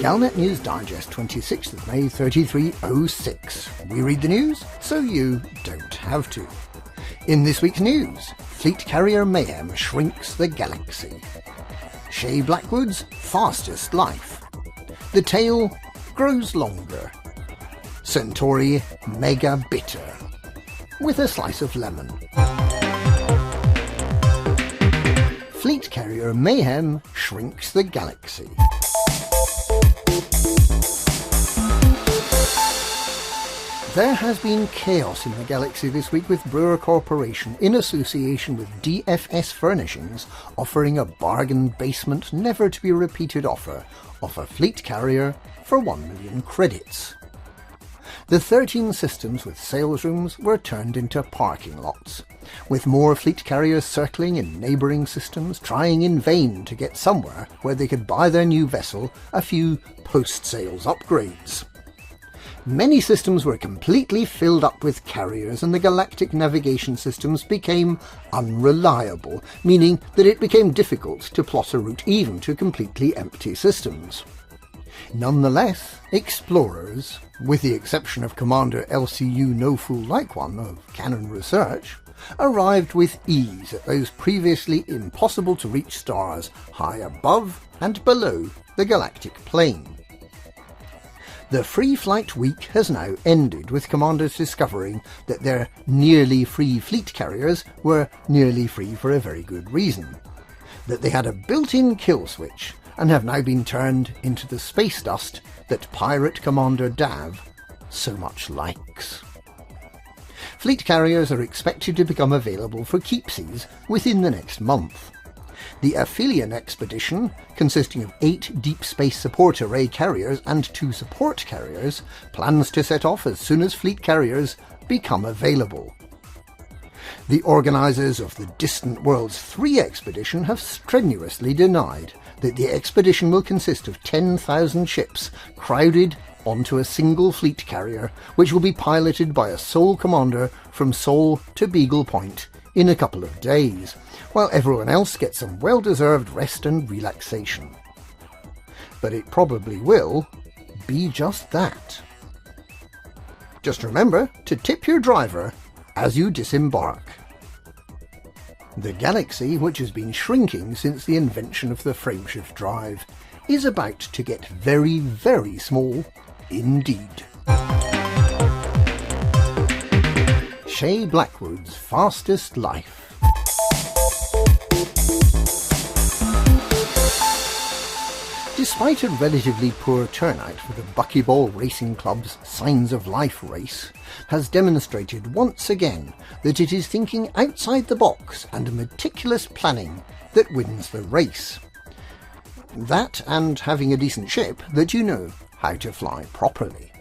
Galnet News Digest, 26th of May 3306. We read the news so you don't have to. In this week's news, fleet carrier Mayhem shrinks the galaxy. Shaye Blackwoods' fastest life. The tail grows longer. Centauri mega bitter. With a slice of lemon. Fleet carrier Mayhem shrinks the galaxy. There has been chaos in the galaxy this week, with Brewer Corporation, in association with DFS Furnishings, offering a bargain basement never-to-be-repeated offer of a fleet carrier for 1 million credits. The 13 systems with sales rooms were turned into parking lots, with more fleet carriers circling in neighbouring systems, trying in vain to get somewhere where they could buy their new vessel a few post-sales upgrades. Many systems were completely filled up with carriers, and the galactic navigation systems became unreliable, meaning that it became difficult to plot a route even to completely empty systems. Nonetheless, explorers, with the exception of Commander LCU No Fool Like One of Canon Research, arrived with ease at those previously impossible to reach stars high above and below the galactic plane. The free flight week has now ended, with commanders discovering that their nearly free fleet carriers were nearly free for a very good reason. That they had a built-in kill switch and have now been turned into the space dust that Pirate Commander Dav so much likes. Fleet carriers are expected to become available for keepsies within the next month. The Aphelion expedition, consisting of 8 Deep Space Support Array carriers and 2 support carriers, plans to set off as soon as fleet carriers become available. The organisers of the Distant Worlds 3 expedition have strenuously denied that the expedition will consist of 10,000 ships crowded onto a single fleet carrier, which will be piloted by a sole commander from Sol to Beagle Point in a couple of days, while everyone else gets some well-deserved rest and relaxation. But it probably will be just that. Just remember to tip your driver as you disembark. The galaxy, which has been shrinking since the invention of the frameshift drive, is about to get very, very small indeed. Shaye Blackwood's fastest life. Despite a relatively poor turnout for the Buckyball Racing Club's Signs of Life race, has demonstrated once again that it is thinking outside the box and meticulous planning that wins the race. That, and having a decent ship that you know how to fly properly.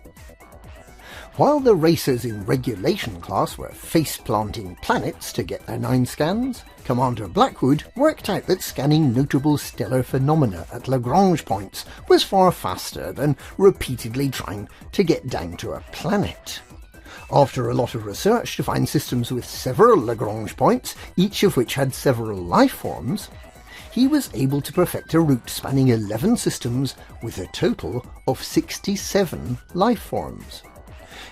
While the racers in regulation class were face-planting planets to get their 9 scans, Commander Blackwood worked out that scanning notable stellar phenomena at Lagrange points was far faster than repeatedly trying to get down to a planet. After a lot of research to find systems with several Lagrange points, each of which had several life forms, he was able to perfect a route spanning 11 systems with a total of 67 life forms.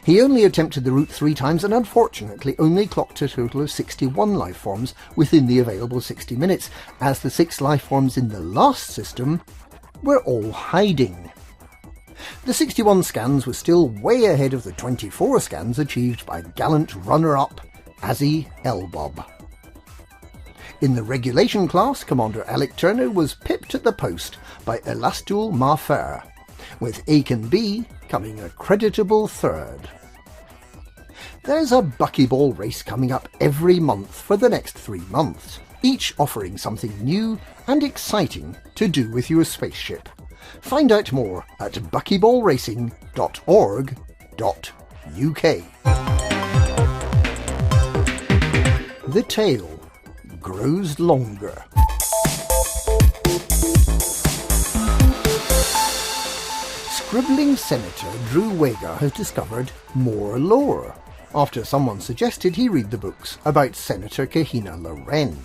He only attempted the route 3 times and unfortunately only clocked a total of 61 life forms within the available 60 minutes, as the 6 life forms in the last system were all hiding. The 61 scans were still way ahead of the 24 scans achieved by gallant runner-up Azzy Elbob. In the regulation class, Commander Alec Turner was pipped at the post by Elastul Marfer, with Aiken B coming a creditable third. There's a buckyball race coming up every month for the next 3 months, each offering something new and exciting to do with your spaceship. Find out more at buckyballracing.org.uk. The tail grows longer. Scribbling Senator Drew Wagar has discovered more lore, after someone suggested he read the books about Senator Kahina Loren.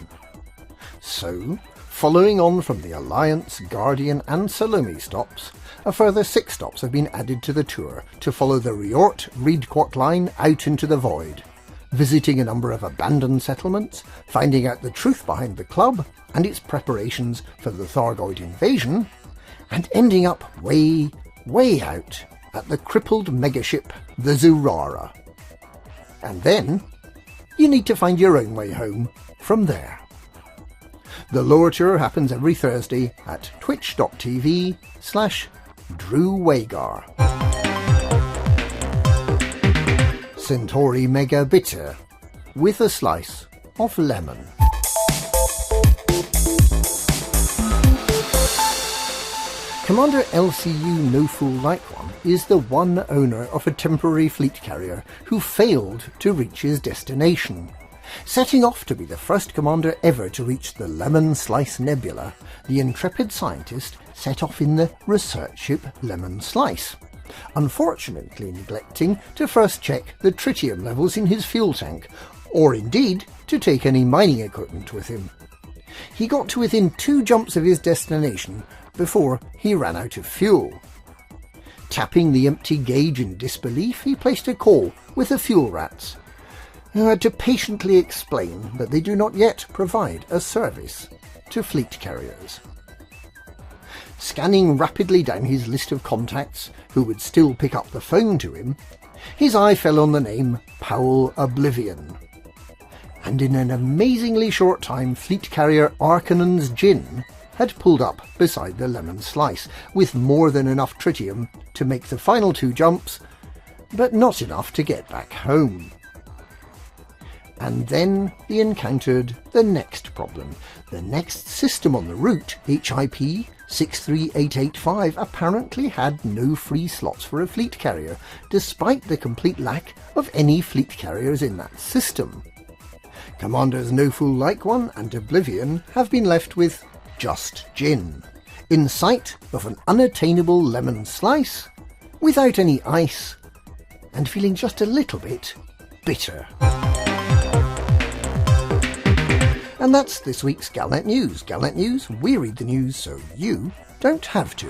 So, Following on from the Alliance, Guardian and Salome stops, a further 6 stops have been added to the tour to follow the Riort-Riedquart line out into the void, visiting a number of abandoned settlements, finding out the truth behind the club and its preparations for the Thargoid invasion, and ending up way, way out at the crippled megaship, the Zurara. And then you need to find your own way home from there. The lore tour happens every Thursday at twitch.tv/DrewWagar. Centauri Mega Bitter with a slice of lemon. Commander LCU No Fool Like One is the one owner of a temporary fleet carrier who failed to reach his destination. Setting off to be the first commander ever to reach the Lemon Slice Nebula, the intrepid scientist set off in the research ship Lemon Slice, unfortunately neglecting to first check the tritium levels in his fuel tank, or indeed to take any mining equipment with him. He got to within 2 jumps of his destination before he ran out of fuel. Tapping the empty gauge in disbelief, he placed a call with the fuel rats, who had to patiently explain that they do not yet provide a service to fleet carriers. Scanning rapidly down his list of contacts who would still pick up the phone to him, his eye fell on the name Powell Oblivion. And in an amazingly short time, fleet carrier Arcanon's Gin had pulled up beside the Lemon Slice, with more than enough tritium to make the final 2 jumps, but not enough to get back home. And then he encountered the next problem. The next system on the route, HIP 63885, apparently had no free slots for a fleet carrier, despite the complete lack of any fleet carriers in that system. Commanders No Fool Like One and Oblivion have been left with just Gin, in sight of an unattainable Lemon Slice, without any ice, and feeling just a little bit bitter. And that's this week's Galnet News. Galnet News, we read the news so you don't have to.